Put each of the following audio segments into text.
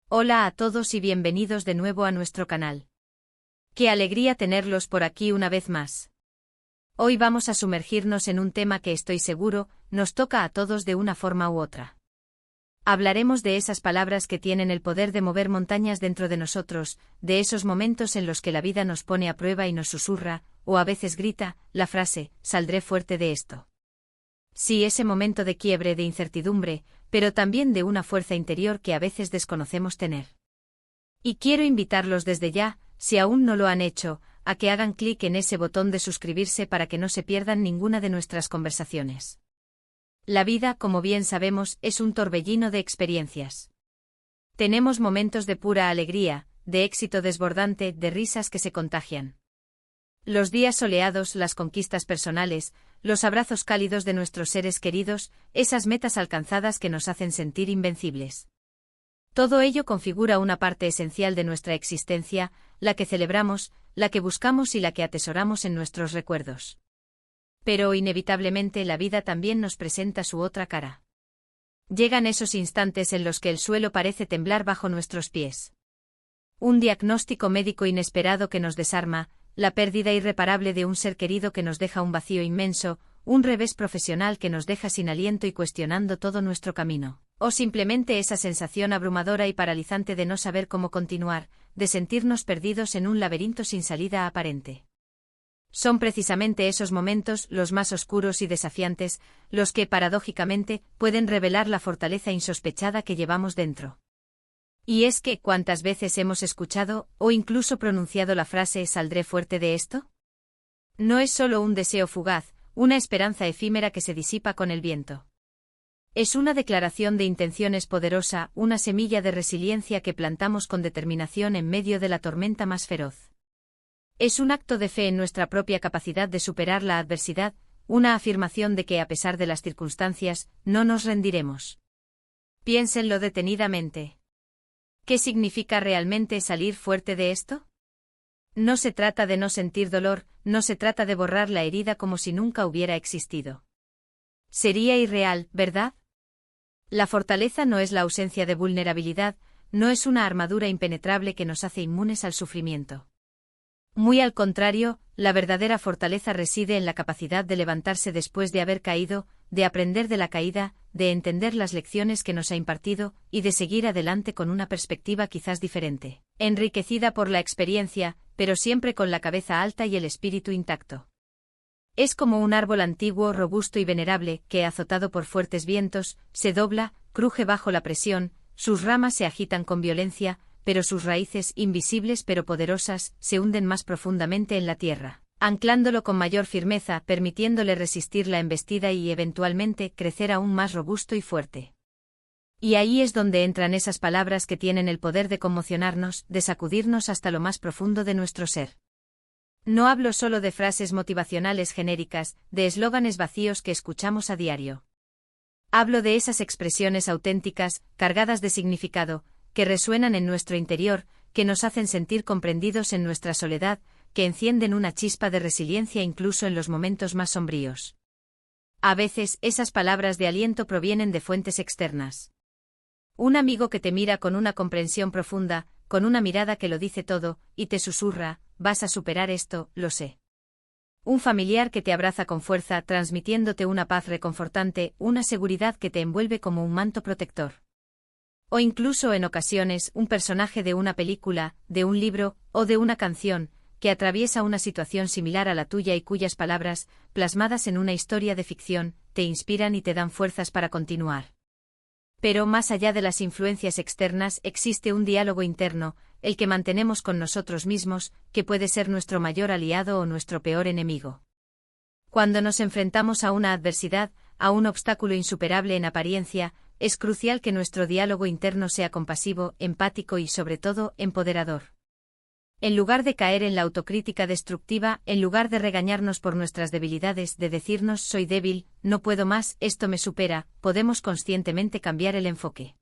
Hola a todos y bienvenidos de nuevo a nuestro canal. Qué alegría tenerlos por aquí una vez más. Hoy vamos a sumergirnos en un tema que estoy seguro, nos toca a todos de una forma u otra. Hablaremos de esas palabras que tienen el poder de mover montañas dentro de nosotros, de esos momentos en los que la vida nos pone a prueba y nos susurra, o a veces grita, la frase, saldré fuerte de esto. Sí, ese momento de quiebre, de incertidumbre, pero también de una fuerza interior que a veces desconocemos tener. Y quiero invitarlos desde ya, si aún no lo han hecho, a que hagan clic en ese botón de suscribirse para que no se pierdan ninguna de nuestras conversaciones. La vida, como bien sabemos, es un torbellino de experiencias. Tenemos momentos de pura alegría, de éxito desbordante, de risas que se contagian. Los días soleados, las conquistas personales, los abrazos cálidos de nuestros seres queridos, esas metas alcanzadas que nos hacen sentir invencibles. Todo ello configura una parte esencial de nuestra existencia, la que celebramos, la que buscamos y la que atesoramos en nuestros recuerdos. Pero inevitablemente la vida también nos presenta su otra cara. Llegan esos instantes en los que el suelo parece temblar bajo nuestros pies. Un diagnóstico médico inesperado que nos desarma, la pérdida irreparable de un ser querido que nos deja un vacío inmenso, un revés profesional que nos deja sin aliento y cuestionando todo nuestro camino, o simplemente esa sensación abrumadora y paralizante de no saber cómo continuar, de sentirnos perdidos en un laberinto sin salida aparente. Son precisamente esos momentos, los más oscuros y desafiantes, los que, paradójicamente, pueden revelar la fortaleza insospechada que llevamos dentro. Y es que, ¿cuántas veces hemos escuchado, o incluso pronunciado la frase «¿saldré fuerte de esto?». No es solo un deseo fugaz, una esperanza efímera que se disipa con el viento. Es una declaración de intenciones poderosa, una semilla de resiliencia que plantamos con determinación en medio de la tormenta más feroz. Es un acto de fe en nuestra propia capacidad de superar la adversidad, una afirmación de que a pesar de las circunstancias, no nos rendiremos. Piénsenlo detenidamente. ¿Qué significa realmente salir fuerte de esto? No se trata de no sentir dolor, no se trata de borrar la herida como si nunca hubiera existido. Sería irreal, ¿verdad? La fortaleza no es la ausencia de vulnerabilidad, no es una armadura impenetrable que nos hace inmunes al sufrimiento. Muy al contrario, la verdadera fortaleza reside en la capacidad de levantarse después de haber caído, de aprender de la caída, de entender las lecciones que nos ha impartido, y de seguir adelante con una perspectiva quizás diferente, enriquecida por la experiencia, pero siempre con la cabeza alta y el espíritu intacto. Es como un árbol antiguo, robusto y venerable, que, azotado por fuertes vientos, se dobla, cruje bajo la presión, sus ramas se agitan con violencia, pero sus raíces, invisibles pero poderosas, se hunden más profundamente en la tierra, anclándolo con mayor firmeza, permitiéndole resistir la embestida y, eventualmente, crecer aún más robusto y fuerte. Y ahí es donde entran esas palabras que tienen el poder de conmocionarnos, de sacudirnos hasta lo más profundo de nuestro ser. No hablo solo de frases motivacionales genéricas, de eslóganes vacíos que escuchamos a diario. Hablo de esas expresiones auténticas, cargadas de significado, que resuenan en nuestro interior, que nos hacen sentir comprendidos en nuestra soledad, que encienden una chispa de resiliencia incluso en los momentos más sombríos. A veces, esas palabras de aliento provienen de fuentes externas. Un amigo que te mira con una comprensión profunda, con una mirada que lo dice todo, y te susurra, vas a superar esto, lo sé. Un familiar que te abraza con fuerza, transmitiéndote una paz reconfortante, una seguridad que te envuelve como un manto protector. O incluso en ocasiones, un personaje de una película, de un libro, o de una canción, que atraviesa una situación similar a la tuya y cuyas palabras, plasmadas en una historia de ficción, te inspiran y te dan fuerzas para continuar. Pero más allá de las influencias externas existe un diálogo interno, el que mantenemos con nosotros mismos, que puede ser nuestro mayor aliado o nuestro peor enemigo. Cuando nos enfrentamos a una adversidad, a un obstáculo insuperable en apariencia, es crucial que nuestro diálogo interno sea compasivo, empático y sobre todo, empoderador. En lugar de caer en la autocrítica destructiva, en lugar de regañarnos por nuestras debilidades, de decirnos soy débil, no puedo más, esto me supera, podemos conscientemente cambiar el enfoque.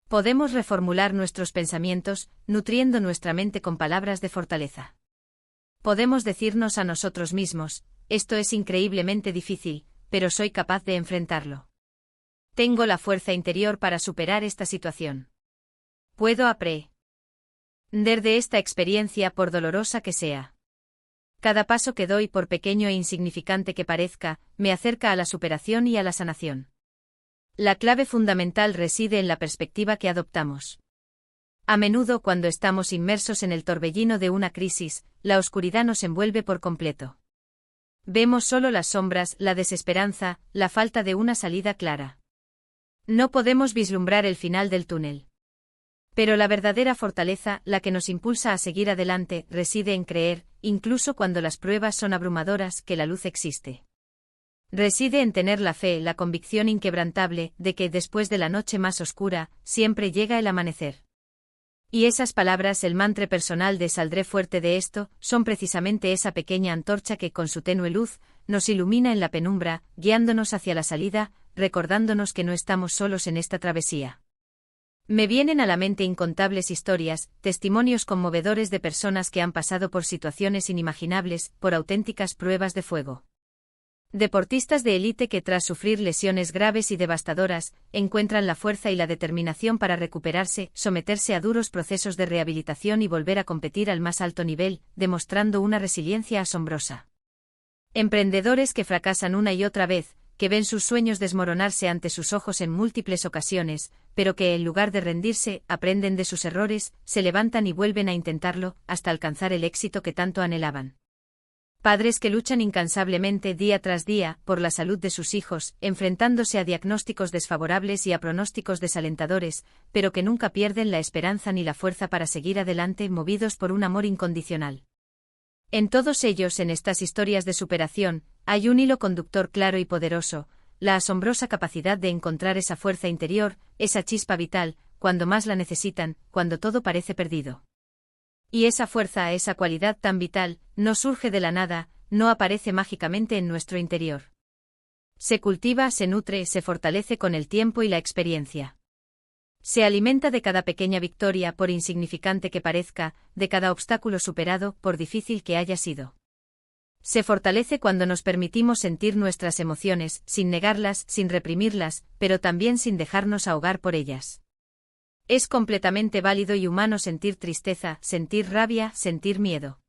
Podemos reformular nuestros pensamientos, nutriendo nuestra mente con palabras de fortaleza. Podemos decirnos a nosotros mismos, esto es increíblemente difícil, pero soy capaz de enfrentarlo. Tengo la fuerza interior para superar esta situación. Puedo aprender de esta experiencia por dolorosa que sea. Cada paso que doy, por pequeño e insignificante que parezca, me acerca a la superación y a la sanación. La clave fundamental reside en la perspectiva que adoptamos. A menudo, cuando estamos inmersos en el torbellino de una crisis, la oscuridad nos envuelve por completo. Vemos solo las sombras, la desesperanza, la falta de una salida clara. No podemos vislumbrar el final del túnel. Pero la verdadera fortaleza, la que nos impulsa a seguir adelante, reside en creer, incluso cuando las pruebas son abrumadoras, que la luz existe. Reside en tener la fe, la convicción inquebrantable, de que, después de la noche más oscura, siempre llega el amanecer. Y esas palabras, el mantra personal de "Saldré fuerte de esto", son precisamente esa pequeña antorcha que, con su tenue luz, nos ilumina en la penumbra, guiándonos hacia la salida, recordándonos que no estamos solos en esta travesía. Me vienen a la mente incontables historias, testimonios conmovedores de personas que han pasado por situaciones inimaginables, por auténticas pruebas de fuego. Deportistas de élite que, tras sufrir lesiones graves y devastadoras, encuentran la fuerza y la determinación para recuperarse, someterse a duros procesos de rehabilitación y volver a competir al más alto nivel, demostrando una resiliencia asombrosa. Emprendedores que fracasan una y otra vez, que ven sus sueños desmoronarse ante sus ojos en múltiples ocasiones, pero que, en lugar de rendirse, aprenden de sus errores, se levantan y vuelven a intentarlo, hasta alcanzar el éxito que tanto anhelaban. Padres que luchan incansablemente día tras día por la salud de sus hijos, enfrentándose a diagnósticos desfavorables y a pronósticos desalentadores, pero que nunca pierden la esperanza ni la fuerza para seguir adelante, movidos por un amor incondicional. En todos ellos, en estas historias de superación, hay un hilo conductor claro y poderoso, la asombrosa capacidad de encontrar esa fuerza interior, esa chispa vital, cuando más la necesitan, cuando todo parece perdido. Y esa fuerza, esa cualidad tan vital, no surge de la nada, no aparece mágicamente en nuestro interior. Se cultiva, se nutre, se fortalece con el tiempo y la experiencia. Se alimenta de cada pequeña victoria, por insignificante que parezca, de cada obstáculo superado, por difícil que haya sido. Se fortalece cuando nos permitimos sentir nuestras emociones, sin negarlas, sin reprimirlas, pero también sin dejarnos ahogar por ellas. Es completamente válido y humano sentir tristeza, sentir rabia, sentir miedo.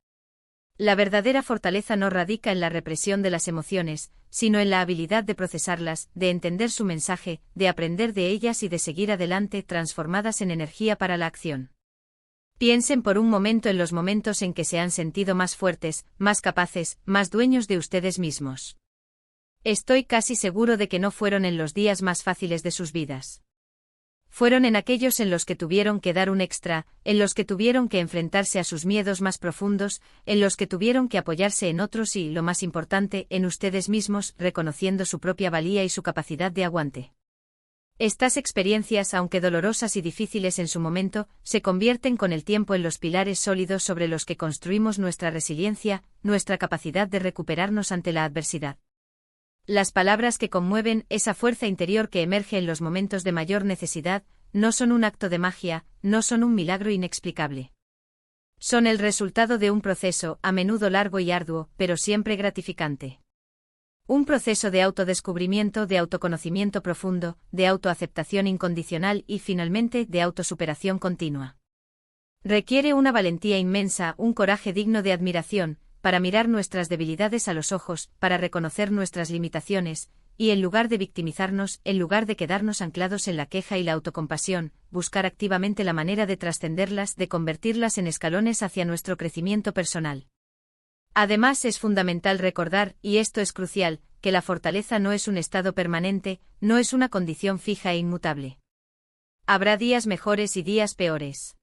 La verdadera fortaleza no radica en la represión de las emociones, sino en la habilidad de procesarlas, de entender su mensaje, de aprender de ellas y de seguir adelante, transformadas en energía para la acción. Piensen por un momento en los momentos en que se han sentido más fuertes, más capaces, más dueños de ustedes mismos. Estoy casi seguro de que no fueron en los días más fáciles de sus vidas. Fueron en aquellos en los que tuvieron que dar un extra, en los que tuvieron que enfrentarse a sus miedos más profundos, en los que tuvieron que apoyarse en otros y, lo más importante, en ustedes mismos, reconociendo su propia valía y su capacidad de aguante. Estas experiencias, aunque dolorosas y difíciles en su momento, se convierten con el tiempo en los pilares sólidos sobre los que construimos nuestra resiliencia, nuestra capacidad de recuperarnos ante la adversidad. Las palabras que conmueven, esa fuerza interior que emerge en los momentos de mayor necesidad, no son un acto de magia, no son un milagro inexplicable. Son el resultado de un proceso, a menudo largo y arduo, pero siempre gratificante. Un proceso de autodescubrimiento, de autoconocimiento profundo, de autoaceptación incondicional y, finalmente, de autosuperación continua. Requiere una valentía inmensa, un coraje digno de admiración, para mirar nuestras debilidades a los ojos, para reconocer nuestras limitaciones, y en lugar de victimizarnos, en lugar de quedarnos anclados en la queja y la autocompasión, buscar activamente la manera de trascenderlas, de convertirlas en escalones hacia nuestro crecimiento personal. Además, es fundamental recordar, y esto es crucial, que la fortaleza no es un estado permanente, no es una condición fija e inmutable. Habrá días mejores y días peores.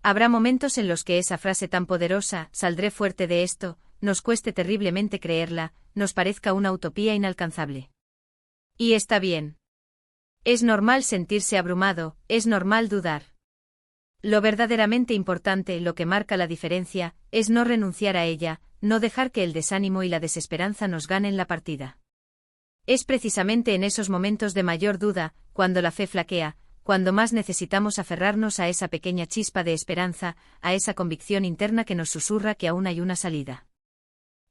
Habrá momentos en los que esa frase tan poderosa, "saldré fuerte de esto", nos cueste terriblemente creerla, nos parezca una utopía inalcanzable. Y está bien. Es normal sentirse abrumado, es normal dudar. Lo verdaderamente importante, lo que marca la diferencia, es no renunciar a ella, no dejar que el desánimo y la desesperanza nos ganen la partida. Es precisamente en esos momentos de mayor duda, cuando la fe flaquea, cuando más necesitamos aferrarnos a esa pequeña chispa de esperanza, a esa convicción interna que nos susurra que aún hay una salida.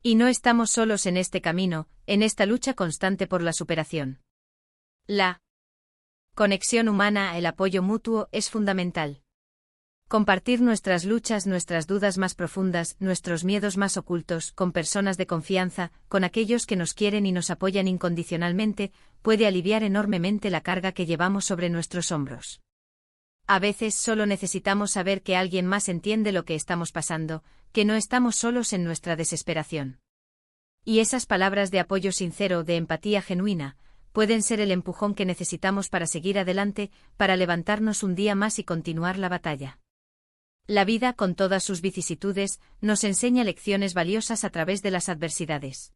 Y no estamos solos en este camino, en esta lucha constante por la superación. La conexión humana, el apoyo mutuo, es fundamental. Compartir nuestras luchas, nuestras dudas más profundas, nuestros miedos más ocultos, con personas de confianza, con aquellos que nos quieren y nos apoyan incondicionalmente, puede aliviar enormemente la carga que llevamos sobre nuestros hombros. A veces solo necesitamos saber que alguien más entiende lo que estamos pasando, que no estamos solos en nuestra desesperación. Y esas palabras de apoyo sincero, de empatía genuina, pueden ser el empujón que necesitamos para seguir adelante, para levantarnos un día más y continuar la batalla. La vida, con todas sus vicisitudes, nos enseña lecciones valiosas a través de las adversidades.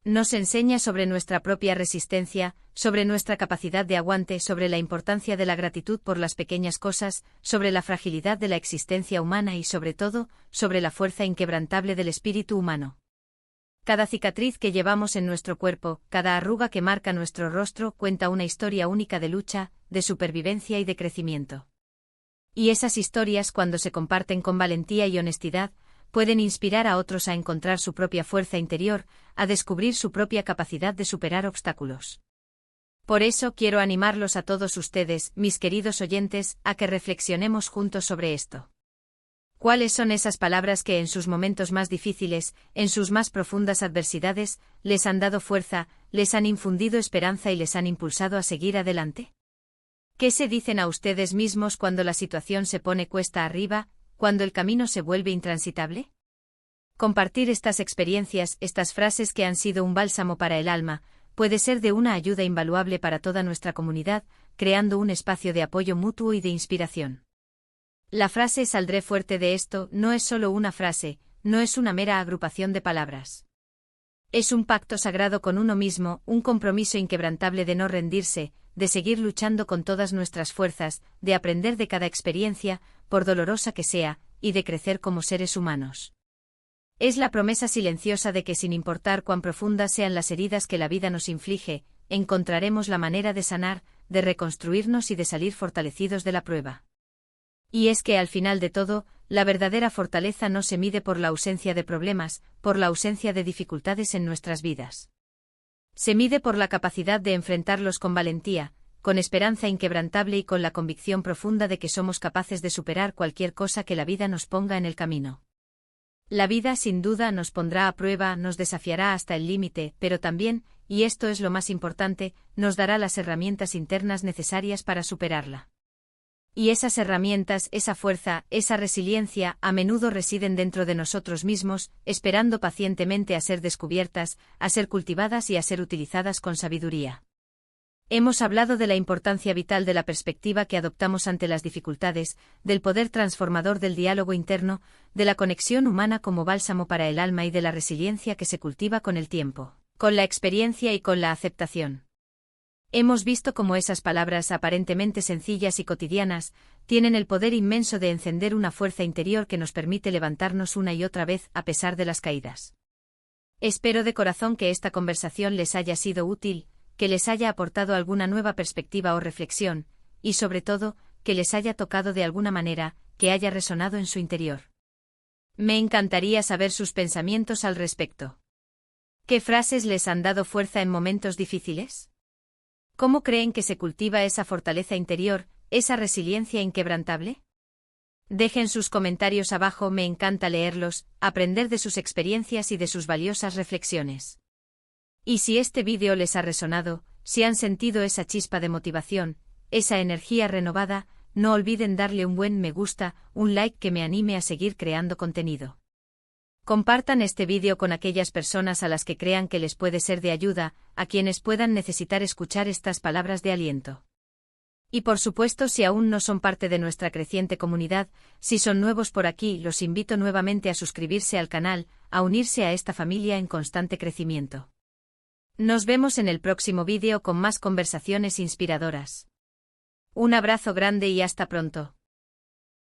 Nos enseña sobre nuestra propia resistencia, sobre nuestra capacidad de aguante, sobre la importancia de la gratitud por las pequeñas cosas, sobre la fragilidad de la existencia humana y sobre todo, sobre la fuerza inquebrantable del espíritu humano. Cada cicatriz que llevamos en nuestro cuerpo, cada arruga que marca nuestro rostro cuenta una historia única de lucha, de supervivencia y de crecimiento. Y esas historias, cuando se comparten con valentía y honestidad, pueden inspirar a otros a encontrar su propia fuerza interior, a descubrir su propia capacidad de superar obstáculos. Por eso quiero animarlos a todos ustedes, mis queridos oyentes, a que reflexionemos juntos sobre esto. ¿Cuáles son esas palabras que en sus momentos más difíciles, en sus más profundas adversidades, les han dado fuerza, les han infundido esperanza y les han impulsado a seguir adelante? ¿Qué se dicen a ustedes mismos cuando la situación se pone cuesta arriba, cuando el camino se vuelve intransitable? Compartir estas experiencias, estas frases que han sido un bálsamo para el alma, puede ser de una ayuda invaluable para toda nuestra comunidad, creando un espacio de apoyo mutuo y de inspiración. La frase "saldré fuerte de esto" no es solo una frase, no es una mera agrupación de palabras. Es un pacto sagrado con uno mismo, un compromiso inquebrantable de no rendirse, de seguir luchando con todas nuestras fuerzas, de aprender de cada experiencia, por dolorosa que sea, y de crecer como seres humanos. Es la promesa silenciosa de que sin importar cuán profundas sean las heridas que la vida nos inflige, encontraremos la manera de sanar, de reconstruirnos y de salir fortalecidos de la prueba. Y es que al final de todo, la verdadera fortaleza no se mide por la ausencia de problemas, por la ausencia de dificultades en nuestras vidas. Se mide por la capacidad de enfrentarlos con valentía, con esperanza inquebrantable y con la convicción profunda de que somos capaces de superar cualquier cosa que la vida nos ponga en el camino. La vida sin duda nos pondrá a prueba, nos desafiará hasta el límite, pero también, y esto es lo más importante, nos dará las herramientas internas necesarias para superarla. Y esas herramientas, esa fuerza, esa resiliencia, a menudo residen dentro de nosotros mismos, esperando pacientemente a ser descubiertas, a ser cultivadas y a ser utilizadas con sabiduría. Hemos hablado de la importancia vital de la perspectiva que adoptamos ante las dificultades, del poder transformador del diálogo interno, de la conexión humana como bálsamo para el alma y de la resiliencia que se cultiva con el tiempo, con la experiencia y con la aceptación. Hemos visto cómo esas palabras aparentemente sencillas y cotidianas tienen el poder inmenso de encender una fuerza interior que nos permite levantarnos una y otra vez a pesar de las caídas. Espero de corazón que esta conversación les haya sido útil, que les haya aportado alguna nueva perspectiva o reflexión, y sobre todo, que les haya tocado de alguna manera, que haya resonado en su interior. Me encantaría saber sus pensamientos al respecto. ¿Qué frases les han dado fuerza en momentos difíciles? ¿Cómo creen que se cultiva esa fortaleza interior, esa resiliencia inquebrantable? Dejen sus comentarios abajo, me encanta leerlos, aprender de sus experiencias y de sus valiosas reflexiones. Y si este vídeo les ha resonado, si han sentido esa chispa de motivación, esa energía renovada, no olviden darle un buen me gusta, un like que me anime a seguir creando contenido. Compartan este vídeo con aquellas personas a las que crean que les puede ser de ayuda, a quienes puedan necesitar escuchar estas palabras de aliento. Y por supuesto, si aún no son parte de nuestra creciente comunidad, si son nuevos por aquí, los invito nuevamente a suscribirse al canal, a unirse a esta familia en constante crecimiento. Nos vemos en el próximo vídeo con más conversaciones inspiradoras. Un abrazo grande y hasta pronto.